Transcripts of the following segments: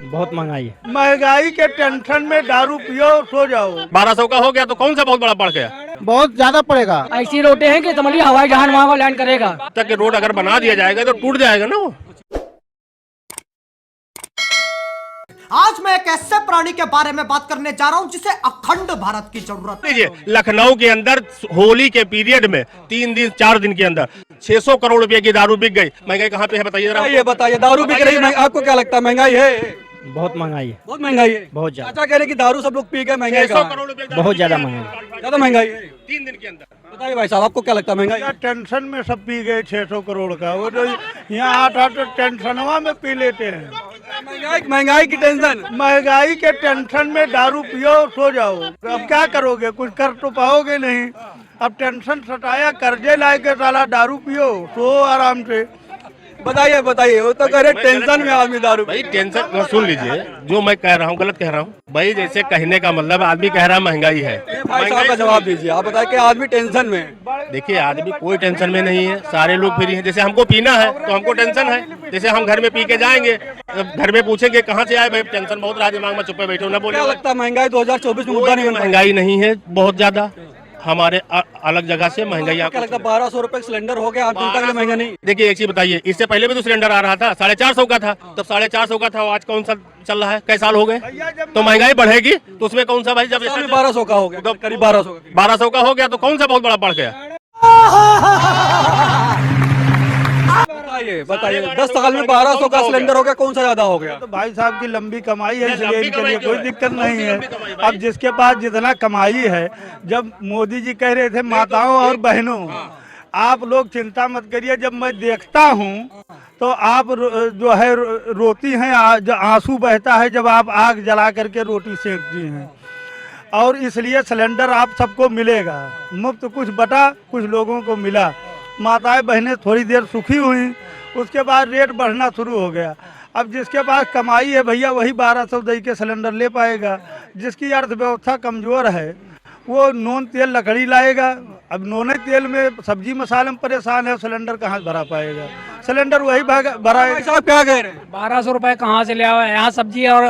बहुत महंगाई है। महंगाई के टेंशन में दारू पियो सो जाओ। 1200 का हो गया तो कौन सा बहुत बड़ा बढ़ गया। बहुत ज्यादा पड़ेगा। ऐसी रोटे हैं कि समझिए हवाई जहाज वहाँ लैंड करेगा। तक रोड अगर बना दिया जाएगा तो टूट जाएगा ना वो। आज मैं एक ऐसे प्राणी के बारे में बात करने जा रहा हूं जिसे अखंड भारत की जरूरत है। लीजिए, लखनऊ के अंदर होली के पीरियड में 3 दिन 4 दिन के अंदर 600 करोड़ रुपए की दारू बिक गई। महंगाई कहाँ पे है बताइए जरा। ये बताइए, दारू बिक रही है, आपको क्या लगता है महंगाई है? बहुत महंगाई है। बहुत महंगाई है। बहुत ज्यादा। चाचा कह रहे कि दारू सब लोग पी गए, महंगाई 600 करोड़ रुपए बहुत ज्यादा महंगाई। ज्यादा महंगाई है 3 दिन के अंदर। बताइए भाई साहब, आपको क्या लगता है महंगाई? टेंशन में सब पी गए 600 करोड़ का। वो जो यहाँ आता तो टेंशनवा में पी लेते हैं। महंगाई की टेंशन। महंगाई के टेंशन में दारू पियो सो जाओ। अब क्या करोगे, कुछ कर तो पाओगे नहीं। अब टेंशन सताया, कर्जे लाए के साला दारू पियो सो आराम से। बताइए बताइए, वो तो कह रहे टेंशन में आदमी दारू। भाई टेंशन सुन लीजिए, जो मैं कह रहा हूँ गलत कह रहा हूँ भाई। जैसे कहने का मतलब आदमी कह रहा महंगाई है। भाई साहब का जवाब दीजिए, आप बताइए कि आदमी टेंशन में। देखिए, आदमी कोई टेंशन में नहीं है, सारे लोग फ्री हैं। जैसे हमको पीना है तो हमको टेंशन है। जैसे हम घर में पी के जाएंगे, घर में पूछेंगे कहाँ से आए, भाई टेंशन बहुत रहा दिमाग में, चुप्पे बैठे ना बोले। क्या लगता है महंगाई 2024 में मुद्दा नहीं बन? महंगाई नहीं है, बहुत ज्यादा हमारे अलग जगह से महंगाई। क्या लगता है 1200 रुपए सिलेंडर हो गया, आप जनता के लिए महंगा नहीं? देखिए एक चीज बताइए, इससे पहले भी तो सिलेंडर आ रहा था 450 का था, तब 450 का था। आज कौन सा चल रहा है, कई साल हो गए? तो महंगाई बढ़ेगी तो उसमें कौन सा भाई, जब 1200 का हो गया, करीब 1200 का हो गया तो कौन सा बहुत बड़ा बढ़ गया। बताइए बताइए, 10 साल में 1200 का सिलेंडर हो गया, कौन सा ज्यादा हो गया? तो भाई साहब की लंबी कमाई है, इसलिए इनके लिए कोई दिक्कत नहीं है। अब जिसके पास जितना कमाई है, जब मोदी जी कह रहे थे माताओं और बहनों, आप लोग चिंता मत करिए, जब मैं देखता हूँ तो आप जो है रोती हैं, आंसू बहता है जब आप आग जला करके रोटी सेकती हैं। और इसलिए सिलेंडर आप सबको मिलेगा मुफ्त, कुछ बटा कुछ लोगों को मिला। माताएं बहनें थोड़ी देर सुखी हुई, उसके बाद रेट बढ़ना शुरू हो गया। अब जिसके पास कमाई है भैया वही 1200 दे के सिलेंडर ले पाएगा। जिसकी अर्थव्यवस्था कमज़ोर है वो नून तेल लकड़ी लाएगा। अब नून तेल में सब्जी मसाले में परेशान है, सिलेंडर कहाँ भरा पाएगा? सिलेंडर वही भराएगा। साहब क्या कह रहे हैं? 1200 रुपए कहाँ से ले आओ? यहाँ सब्जी और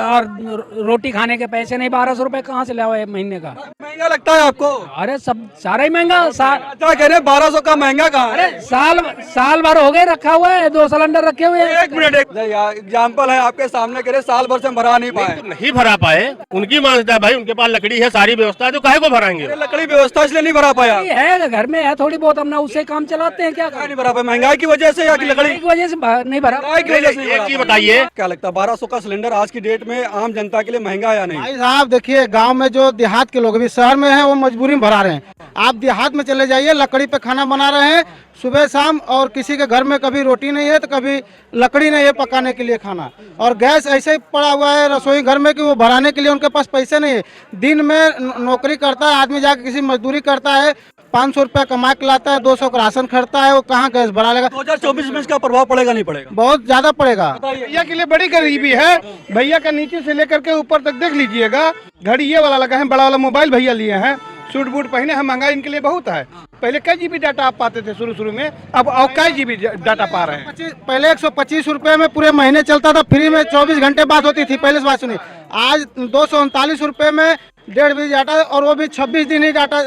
रोटी खाने के पैसे नहीं, 1200 रुपए कहाँ से ले आओ महीने का? महंगा लगता है आपको? अरे सब सारा ही महंगा। क्या कह रहे हैं 1200 का महंगा कहाँ? अरे साल भर हो गए रखा हुआ है, 2 सिलेंडर रखे हुए हैं। एक मिनट, एग्जाम्पल है आपके सामने, कह रहे साल भर से भरा नहीं पाए। नहीं भरा पाए, उनकी मान्यता है भाई, उनके पास लकड़ी है, सारी व्यवस्था है, तो काहे को भराएंगे? लकड़ी व्यवस्था इसलिए नहीं भरा पाया है, घर में है थोड़ी बहुत, हमने उससे काम चलाते हैं। क्या नहीं भरा पाया? महंगाई की वजह से या कि लकड़ी की वजह से नहीं भरा? की वजह से? एक चीज बताइए, क्या लगता है 1200 का सिलेंडर आज की डेट में आम जनता के लिए महंगा या नहीं? भाई साहब देखिए, गांव में जो देहात के लोग अभी शहर में हैं वो मजबूरी में भरा रहे हैं। आप देहात में चले जाइए, लकड़ी पे खाना बना रहे हैं सुबह शाम, और किसी के घर में कभी रोटी नहीं है तो कभी लकड़ी नहीं है पकाने के लिए खाना, और गैस ऐसे ही पड़ा हुआ है रसोई घर में कि वो भराने के लिए उनके पास पैसे नहीं है। दिन में नौकरी करता है आदमी, जाकर किसी मजदूरी करता है, 500 रुपया कमा के लाता है, 200 का राशन खरीदता है, वो कहाँ गैस भरा लेगा? 2024 में इसका प्रभाव पड़ेगा नहीं पड़ेगा? बहुत ज्यादा पड़ेगा। भैया के लिए बड़ी गरीबी है। भैया का नीचे से लेकर के ऊपर तक देख लीजिएगा, घड़ी ये वाला लगा है, बड़ा वाला मोबाइल भैया लिए हैं, सूट बूट पहने हैं। महंगाई इनके लिए बहुत है। पहले कई जीबी डाटा आप पाते थे शुरू में, अब कई जीबी डाटा पा रहे हैं? पहले 125 रुपए में पूरे महीने चलता था, फ्री में 24 घंटे बात होती थी। पहले से बात सुनिए, आज 239 रुपए में 1.5 GB डाटा, और वो भी 26 दिन ही डाटा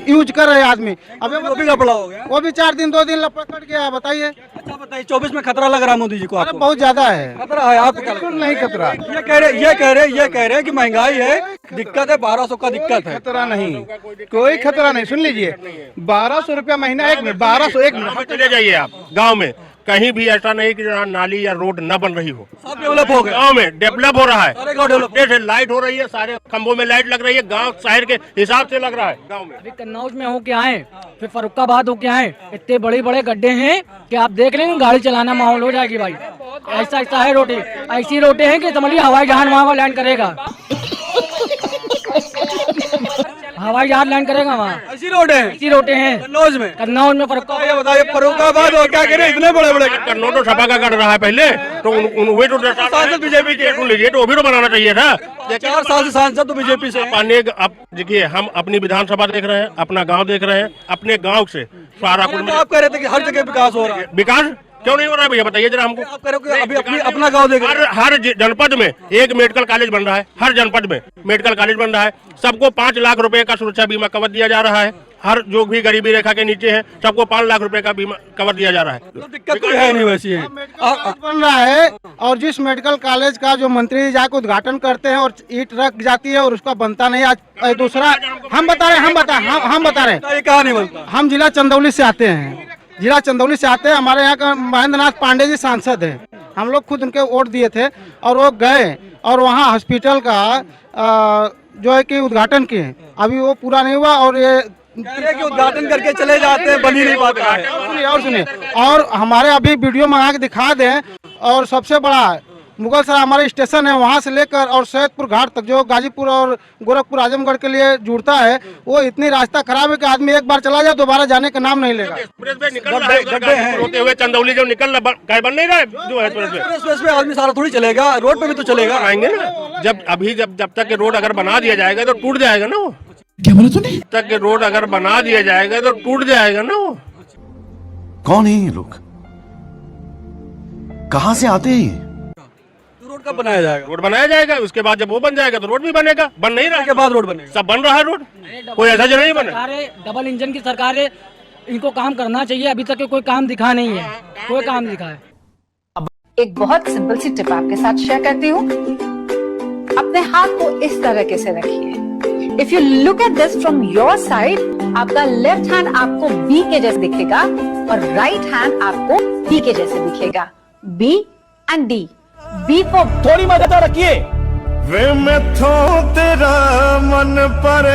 यूज कर रहे हैं आदमी। अब वो भी लफड़ा हो गया, वो भी 4 दिन 2 दिन लपड़ गया। बताइए। अच्छा बताइए, 24 में खतरा लग रहा है मोदी जी को? आपको बहुत ज्यादा है खतरा है? आपको क्या लगता है? नहीं खतरा। ये कह रहे हैं कि महंगाई है, दिक्कत है, 1200 का दिक्कत है। खतरा नहीं, कोई खतरा नहीं। सुन लीजिए, 1200 रुपया महीना। 1 मिनट, 1200 1 मिनट चले जाइए आप गाँव में, कहीं भी ऐसा नहीं कि जहाँ नाली या रोड न बन रही हो। सब डेवलप हो गया, गाँव में डेवलप हो रहा है, सारे गाँव डेवलप। जैसे लाइट हो रही है, सारे खंभों में लाइट लग रही है, गांव शहर के हिसाब से लग रहा है गांव में। अभी कन्नौज में हो के आए, फिर फरुखाबाद हो के आए, इतने बड़े बड़े गड्ढे हैं कि आप देख लेंगे गाड़ी चलाना माहौल हो जाएगी भाई। ऐसा ऐसा है रोटी, ऐसी रोटी है कि समझिए हवाई जहाज वहाँ लैंड करेगा। हवाई जहाज लैंड करेगा वहाँ। ऐसी रोड है? ऐसी रोटे हैं कन्नौज में। कन्नौज में बताइए फरुखाबाद और क्या कह रहे हैं, इतने बड़े बड़े कन्नौज तो सपा का कर रहा है पहले, तो वही तो सांसद बीजेपी के। सुन लीजिए, तो वो भी तो बनाना चाहिए था। 4 साल से सांसद तो बीजेपी से। अब देखिए, हम अपनी विधानसभा देख रहे हैं, अपना गाँव देख रहे हैं, अपने गाँव से सारा कुछ। आप कह रहे थे कि हर जगह विकास हो रहा है। विकास क्यों नहीं हो रहा है भैया, बताइए जरा हमको। आप करो कि अभी अपना गाँव देख रहे हैं। हर जनपद में एक मेडिकल कॉलेज बन रहा है, हर जनपद में मेडिकल कॉलेज बन रहा है, सबको 5 लाख रुपए का सुरक्षा बीमा कवर दिया जा रहा है। हर जो भी गरीबी रेखा के नीचे है सबको 5 लाख रुपए का बीमा कवर दिया जा रहा है। तो दिक्कत कोई है नहीं वैसी है। बन रहा है और जिस मेडिकल कॉलेज का जो मंत्री जाकर उद्घाटन करते हैं और ईंट रख जाती है और उसका बनता नहीं। आज दूसरा हम बता रहे हैं ये कहा नहीं बनता। हम जिला चंदौली से आते हैं, हमारे यहाँ का महेंद्र नाथ पांडे जी सांसद हैं, हम लोग खुद उनके वोट दिए थे और वो गए और वहाँ हॉस्पिटल का जो है कि उद्घाटन किए, अभी वो पूरा नहीं हुआ और ये कह रहे हैं कि उद्घाटन करके चले जाते हैं, बन ही नहीं पाता है। सुनिए और हमारे अभी वीडियो मंगा के दिखा दें। और सबसे बड़ा मुगल सराय हमारे स्टेशन है, वहाँ से लेकर और सैयदपुर घाट तक जो गाजीपुर और गोरखपुर आजमगढ़ के लिए जुड़ता है, वो इतनी रास्ता खराब है कि आदमी एक बार चला जाए दोबारा जाने का नाम नहीं लेगा। होते हुए चंदौली जो निकल रहा है बन नहीं रहा है जो है एक्सप्रेस पे आदमी सारा थोड़ी चलेगा, रोड पे भी तो चलेगा। आएंगे ना जब तक रोड अगर बना दिया जाएगा तो टूट जाएगा ना वो। क्या बोला तूने? जब तक रोड अगर बना दिया जाएगा तो टूट जाएगा ना वो। कौन है ये लोग? कहाँ से आते हैं? रोड कब बनाया जाएगा? रोड बनाया जाएगा, उसके बाद जब वो बन जाएगा तो रोड भी बनेगा। बन नहीं रहा के बाद रोड बनेगा। सब बन रहा है रोड, कोई ऐसा जो नहीं बना। सरकार है, डबल इंजन की सरकार है, इनको काम करना चाहिए। अभी तक कोई काम दिखा नहीं है, कोई काम दिखा है। एक बहुत सिंपल सी टिप आपके साथ शेयर करती हूँ। अपने हाथ को इस तरीके से रखिए। If you look at this from your side, आपका लेफ्ट हैंड आपको बी के जैसे दिखेगा और राइट हैंड आपको डी के जैसे दिखेगा। B and D. B for थोड़ी मदद रखिए। वे मैं तेरा मन पर